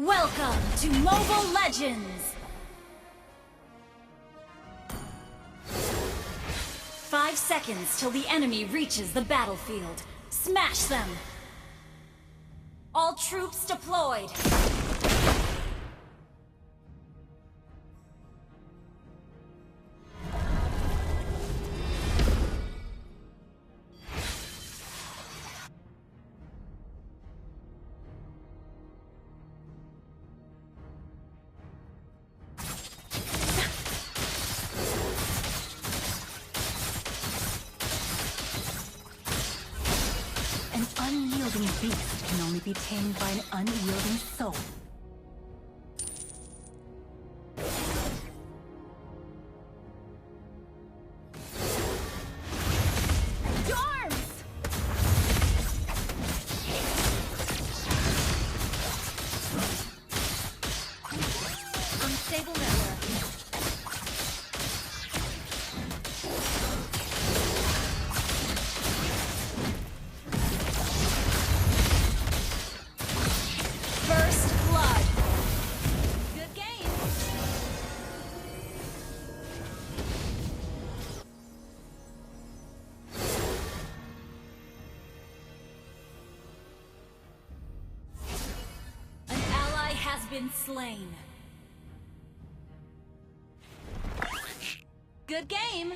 Welcome to Mobile Legends! 5 seconds till the enemy reaches the battlefield. Smash them! All troops deployed! An unyielding beast can only be tamed by an unyielding soul. Unstable network. First blood. Good game. An ally has been slain. Good game.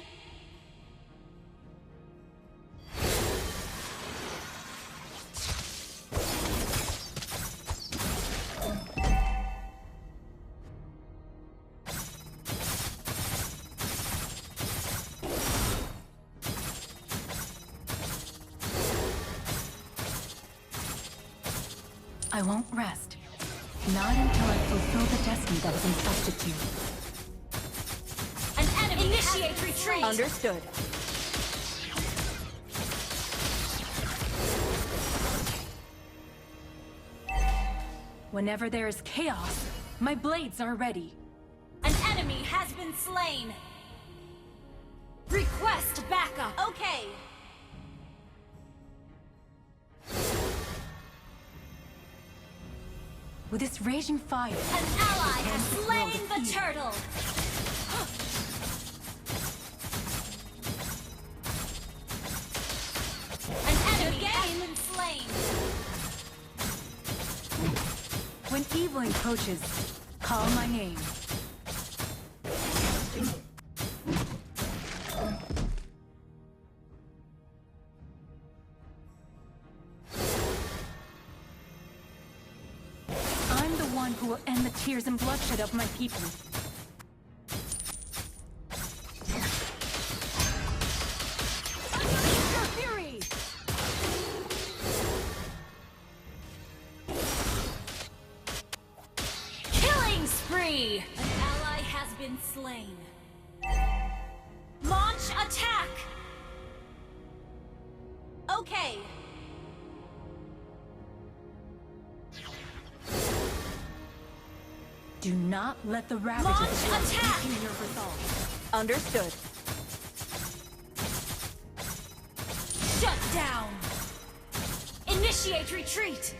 I won't rest. Not until I fulfill the destiny that was entrusted to me. An enemy initiate retreat. Understood. Whenever there is chaos, my blades are ready. An enemy has been slain. Request backup. Okay. With this raging fire, An ally has slain the turtle. An enemy has been slain. when evil encroaches, call my name. I'm the one who will end the tears and bloodshed of my people. Your fury! Killing spree. An ally has been slain. Launch attack. Okay. Do not let the ravages Launch of war attack! weaken your resolve. Understood. Shut down. Initiate retreat.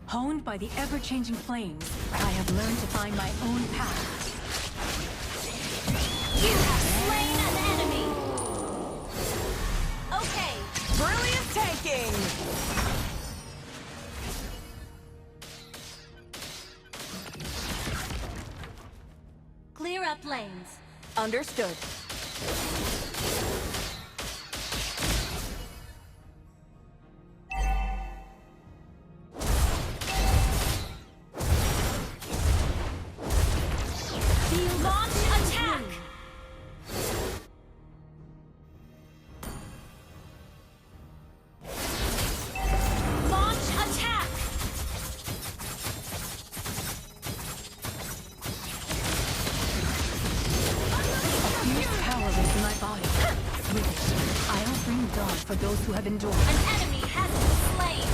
Honed by the ever-changing flames, I have learned to find my own path. You have slain an enemy. Okay. Brilliant tanking! Clear up lanes. Understood. Launch attack. Launch attack. Fierce power lives in my body. With it, I'll bring dawn for those who have endured. An enemy has been slain.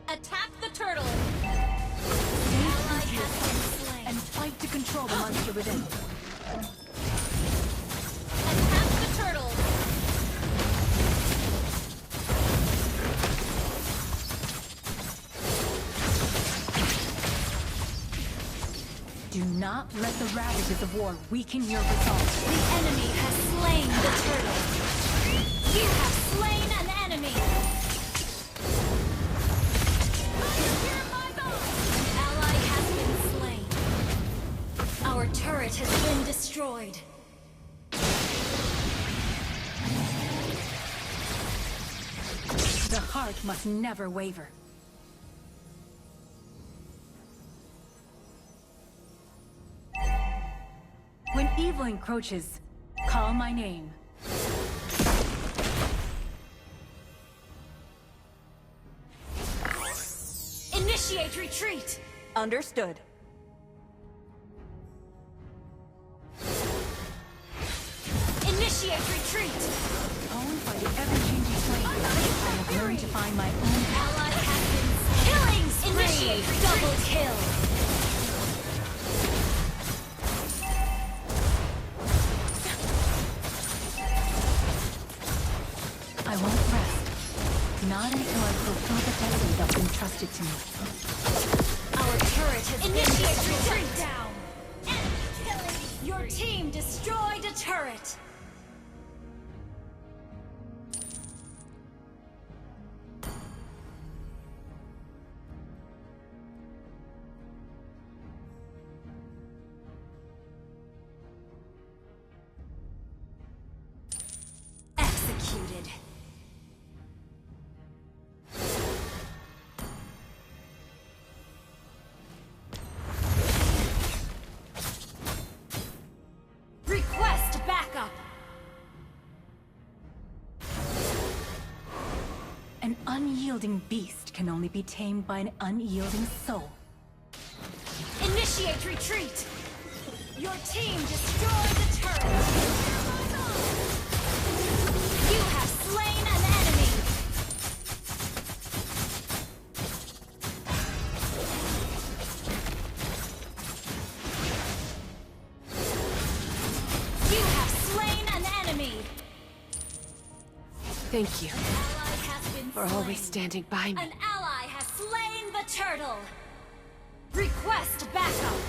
Attack the turtle. Ally has been slain. And fight to control the monster within. Attack the turtle. Do not let the ravages of war weaken your resolve. The enemy has slain the turtle. You have slain an enemy. An ally has been slain. Our turret has been destroyed. The heart must never waver. When evil encroaches, call my name. Initiate retreat. Understood. Initiate retreat. Owned by the ever-changing flame, I have learned to find my own path. Ally has been killing spree. Initiate retreat. Double kill. I won't rest. Not until I fulfill the destiny that's entrusted to me. Our turret has initiate retreat down. Enemy killing. Your team destroyed a turret. Executed. Request backup. An unyielding beast can only be tamed by an unyielding soul. Initiate retreat. Your team destroyed the turret. You have slain an enemy. You have slain an enemy. Thank you An ally has been for slain. always standing by me. An ally has slain the turtle. Request backup.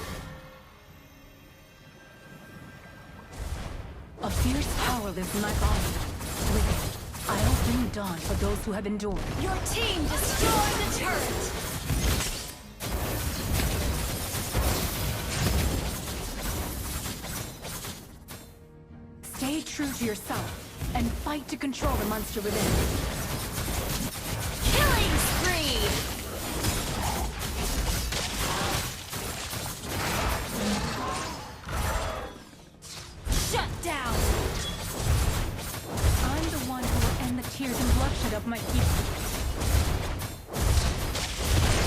A fierce power lives in my body. With it, I'll bring dawn for those who have endured. Your team destroyed the turret. Stay true to yourself and fight to control the monster within. Killing spree. Shut down. I'm the one who will end the tears and bloodshed of my people.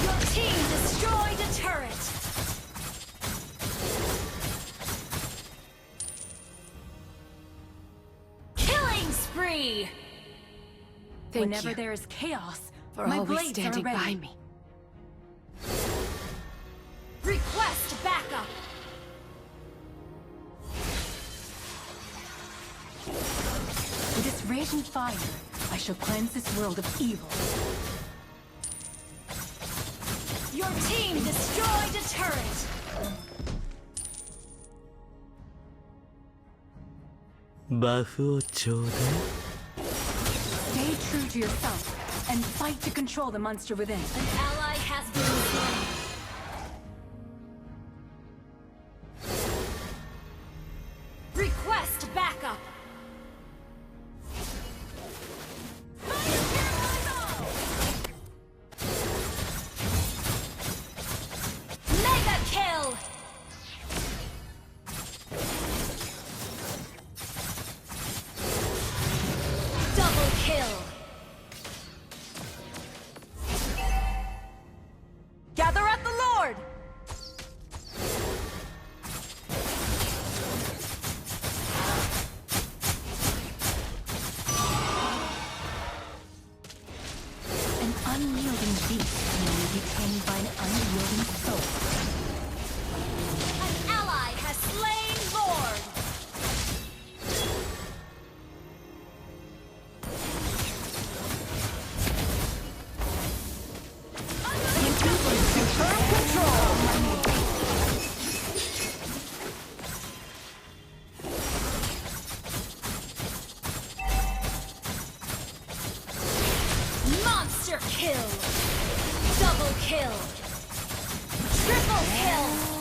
Your team destroyed a turret. Killing spree. Thank Whenever you there is chaos, for my always blades standing are ready. by me. Request backup. With this raging fire, I shall cleanse this world of evil. Your team destroyed a turret. Stay true to yourself and fight to control the monster within. An ally has been slain. Request backup. Mega kill. Double kill. kill. Double kill. Triple kill.